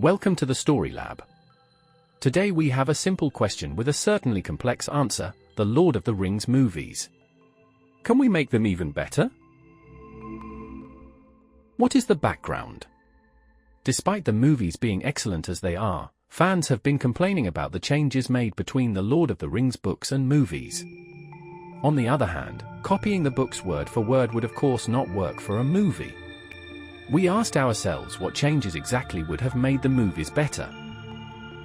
Welcome to the Story Lab. Today we have a simple question with a certainly complex answer: the Lord of the Rings movies. Can we make them even better? What is the background? Despite the movies being excellent as they are, fans have been complaining about the changes made between the Lord of the Rings books and movies. On the other hand, copying the books word for word would of course not work for a movie. We asked ourselves what changes exactly would have made the movies better.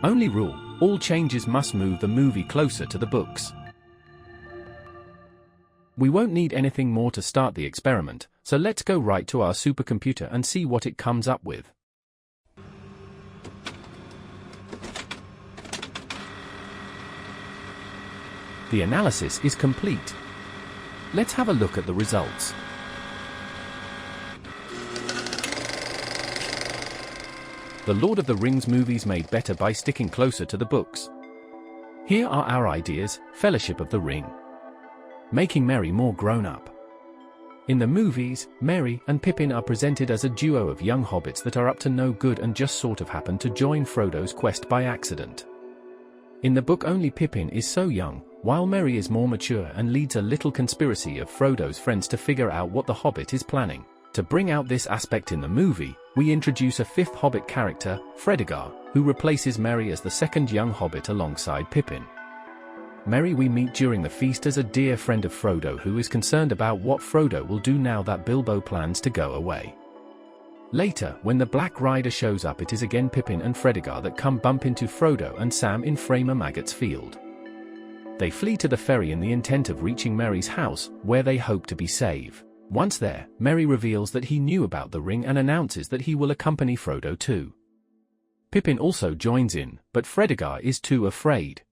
Only rule: all changes must move the movie closer to the books. We won't need anything more to start the experiment, so let's go right to our supercomputer and see what it comes up with. The analysis is complete. Let's have a look at the results. The Lord of the Rings movies made better by sticking closer to the books. Here are our ideas: Fellowship of the Ring. Making Merry more grown up. In the movies, Merry and Pippin are presented as a duo of young hobbits that are up to no good and just sort of happen to join Frodo's quest by accident. In the book, only Pippin is so young, while Merry is more mature and leads a little conspiracy of Frodo's friends to figure out what the Hobbit is planning. To bring out this aspect in the movie, we introduce a fifth Hobbit character, Fredegar, who replaces Merry as the second young Hobbit alongside Pippin. Merry we meet during the feast as a dear friend of Frodo who is concerned about what Frodo will do now that Bilbo plans to go away. Later, when the Black Rider shows up, it is again Pippin and Fredegar that come bump into Frodo and Sam in Framer Maggot's field. They flee to the ferry in the intent of reaching Merry's house, where they hope to be safe. Once there, Merry reveals that he knew about the ring and announces that he will accompany Frodo too. Pippin also joins in, but Fredegar is too afraid.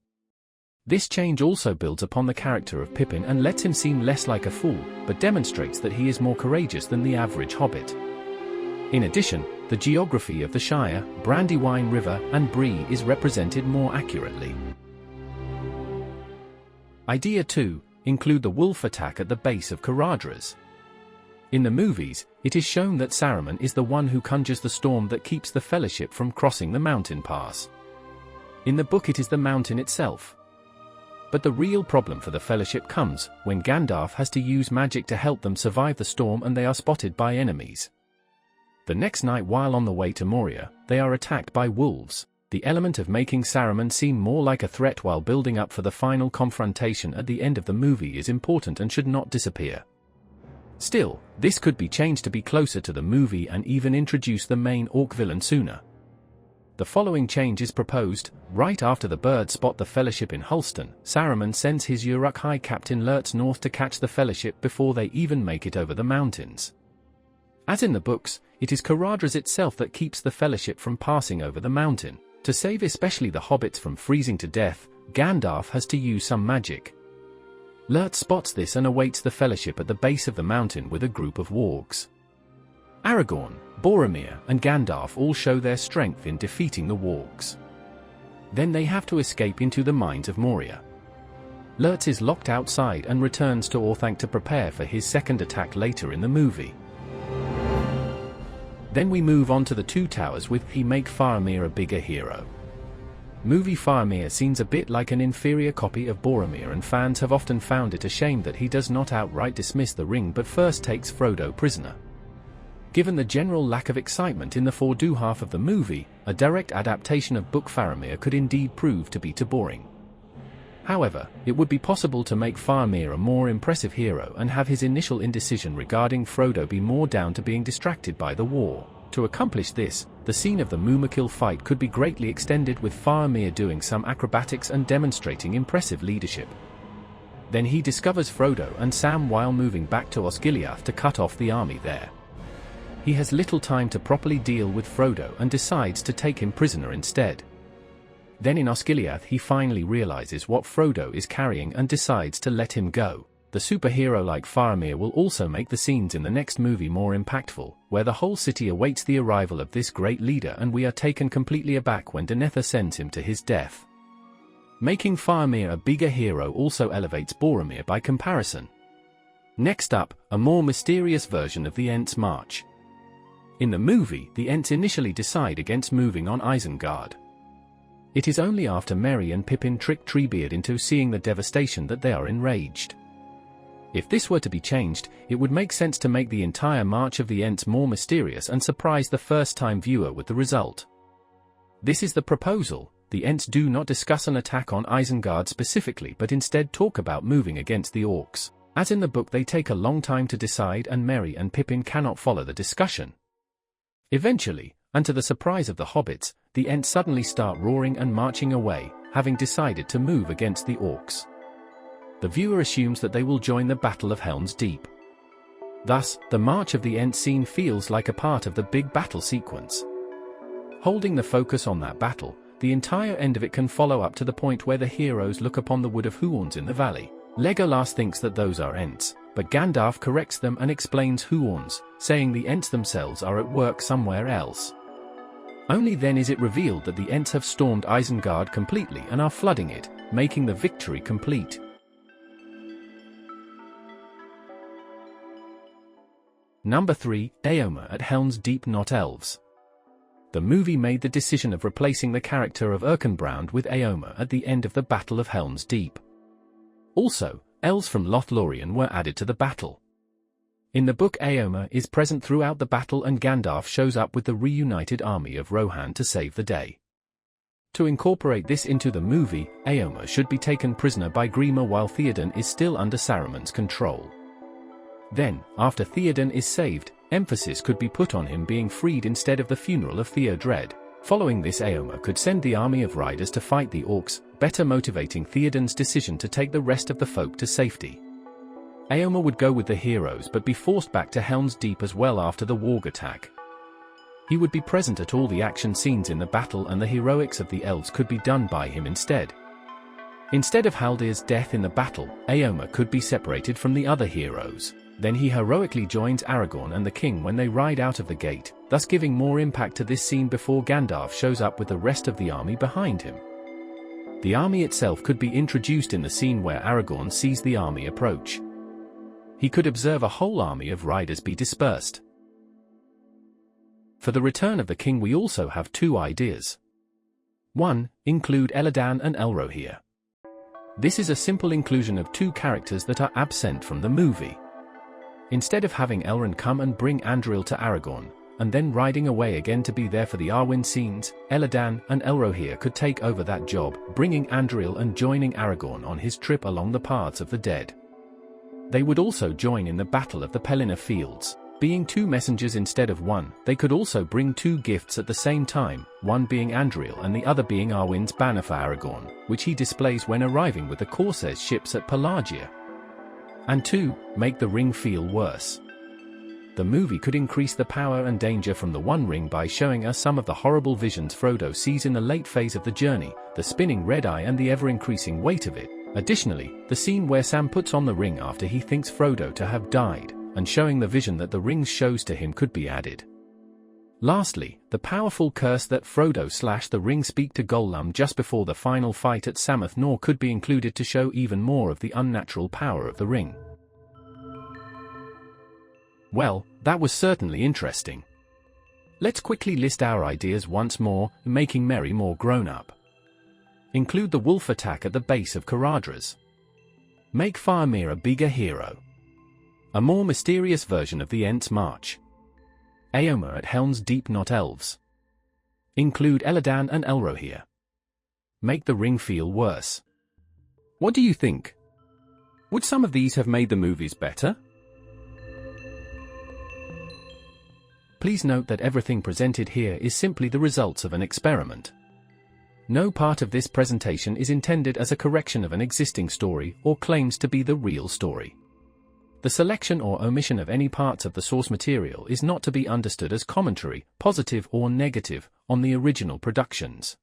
This change also builds upon the character of Pippin and lets him seem less like a fool, but demonstrates that he is more courageous than the average hobbit. In addition, the geography of the Shire, Brandywine River, and Bree is represented more accurately. Idea 2. Include the wolf attack at the base of Caradhras. In the movies, it is shown that Saruman is the one who conjures the storm that keeps the Fellowship from crossing the mountain pass. In the book, it is the mountain itself. But the real problem for the Fellowship comes when Gandalf has to use magic to help them survive the storm and they are spotted by enemies. The next night, while on the way to Moria, they are attacked by wolves. The element of making Saruman seem more like a threat while building up for the final confrontation at the end of the movie is important and should not disappear. Still, this could be changed to be closer to the movie and even introduce the main orc villain sooner. The following change is proposed: right after the birds spot the Fellowship in Halston, Saruman sends his Uruk-hai captain Lurtz north to catch the Fellowship before they even make it over the mountains. As in the books, it is Caradhras itself that keeps the Fellowship from passing over the mountain. To save especially the hobbits from freezing to death, Gandalf has to use some magic. Lurtz spots this and awaits the Fellowship at the base of the mountain with a group of wargs. Aragorn, Boromir, and Gandalf all show their strength in defeating the wargs. Then they have to escape into the mines of Moria. Lurtz is locked outside and returns to Orthanc to prepare for his second attack later in the movie. Then we move on to the Two Towers with He Make Faramir a Bigger Hero. Movie Faramir seems a bit like an inferior copy of Boromir, and fans have often found it a shame that he does not outright dismiss the ring but first takes Frodo prisoner. Given the general lack of excitement in the Fordo half of the movie, a direct adaptation of book Faramir could indeed prove to be too boring. However, it would be possible to make Faramir a more impressive hero and have his initial indecision regarding Frodo be more down to being distracted by the war. To accomplish this, the scene of the Mumakil fight could be greatly extended with Faramir doing some acrobatics and demonstrating impressive leadership. Then he discovers Frodo and Sam while moving back to Osgiliath to cut off the army there. He has little time to properly deal with Frodo and decides to take him prisoner instead. Then in Osgiliath he finally realizes what Frodo is carrying and decides to let him go. The superhero like Faramir will also make the scenes in the next movie more impactful, where the whole city awaits the arrival of this great leader and we are taken completely aback when Denethor sends him to his death. Making Faramir a bigger hero also elevates Boromir by comparison. Next up, a more mysterious version of the Ents March. In the movie, the Ents initially decide against moving on Isengard. It is only after Merry and Pippin trick Treebeard into seeing the devastation that they are enraged. If this were to be changed, it would make sense to make the entire march of the Ents more mysterious and surprise the first-time viewer with the result. This is the proposal. The Ents do not discuss an attack on Isengard specifically but instead talk about moving against the orcs. As in the book, they take a long time to decide and Merry and Pippin cannot follow the discussion. Eventually, and to the surprise of the hobbits, the Ents suddenly start roaring and marching away, having decided to move against the orcs. The viewer assumes that they will join the Battle of Helm's Deep. Thus, the march of the Ents scene feels like a part of the big battle sequence. Holding the focus on that battle, the entire end of it can follow up to the point where the heroes look upon the wood of Huorns in the valley. Legolas thinks that those are Ents, but Gandalf corrects them and explains Huorns, saying the Ents themselves are at work somewhere else. Only then is it revealed that the Ents have stormed Isengard completely and are flooding it, making the victory complete. Number 3, Éomer at Helm's Deep. Not elves. The movie made the decision of replacing the character of Erkenbrand with Éomer at the end of the Battle of Helm's Deep. Also, elves from Lothlorien were added to the battle. In the book, Éomer is present throughout the battle and Gandalf shows up with the reunited army of Rohan to save the day. To incorporate this into the movie, Éomer should be taken prisoner by Grima while Theoden is still under Saruman's control. Then, after Theoden is saved, emphasis could be put on him being freed instead of the funeral of Theodred. Following this, Éomer could send the army of riders to fight the orcs, better motivating Theoden's decision to take the rest of the folk to safety. Éomer would go with the heroes but be forced back to Helm's Deep as well after the warg attack. He would be present at all the action scenes in the battle and the heroics of the elves could be done by him instead. Instead of Haldir's death in the battle, Éomer could be separated from the other heroes. Then he heroically joins Aragorn and the king when they ride out of the gate, thus giving more impact to this scene before Gandalf shows up with the rest of the army behind him. The army itself could be introduced in the scene where Aragorn sees the army approach. He could observe a whole army of riders be dispersed. For the return of the king, we also have two ideas. 1. Include Elladan and Elrohir. This is a simple inclusion of two characters that are absent from the movie. Instead of having Elrond come and bring Anduril to Aragorn, and then riding away again to be there for the Arwen scenes, Elladan and Elrohir could take over that job, bringing Anduril and joining Aragorn on his trip along the paths of the dead. They would also join in the Battle of the Pelennor Fields. Being two messengers instead of one, they could also bring two gifts at the same time, one being Anduril and the other being Arwen's banner for Aragorn, which he displays when arriving with the Corsairs ships at Pelagia. And 2. Make the ring feel worse. The movie could increase the power and danger from the One Ring by showing us some of the horrible visions Frodo sees in the late phase of the journey, the spinning red eye and the ever-increasing weight of it. Additionally, the scene where Sam puts on the ring after he thinks Frodo to have died, and showing the vision that the ring shows to him could be added. Lastly, the powerful curse that Frodo / the ring speak to Gollum just before the final fight at Samath Nor could be included to show even more of the unnatural power of the ring. Well, that was certainly interesting. Let's quickly list our ideas once more, making Merry more grown-up. Include the wolf attack at the base of Caradhras. Make Faramir a bigger hero. A more mysterious version of the Ents March. Éomer at Helm's Deep. Not elves. Include Elladan and Elrohir. Make the ring feel worse. What do you think? Would some of these have made the movies better? Please note that everything presented here is simply the results of an experiment. No part of this presentation is intended as a correction of an existing story or claims to be the real story. The selection or omission of any parts of the source material is not to be understood as commentary, positive or negative, on the original productions.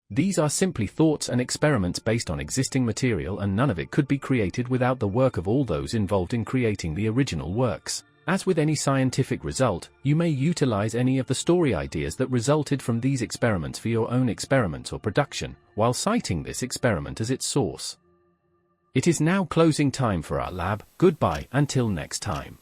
These are simply thoughts and experiments based on existing material, and none of it could be created without the work of all those involved in creating the original works. As with any scientific result, you may utilize any of the story ideas that resulted from these experiments for your own experiments or production, while citing this experiment as its source. It is now closing time for our lab. Goodbye until next time.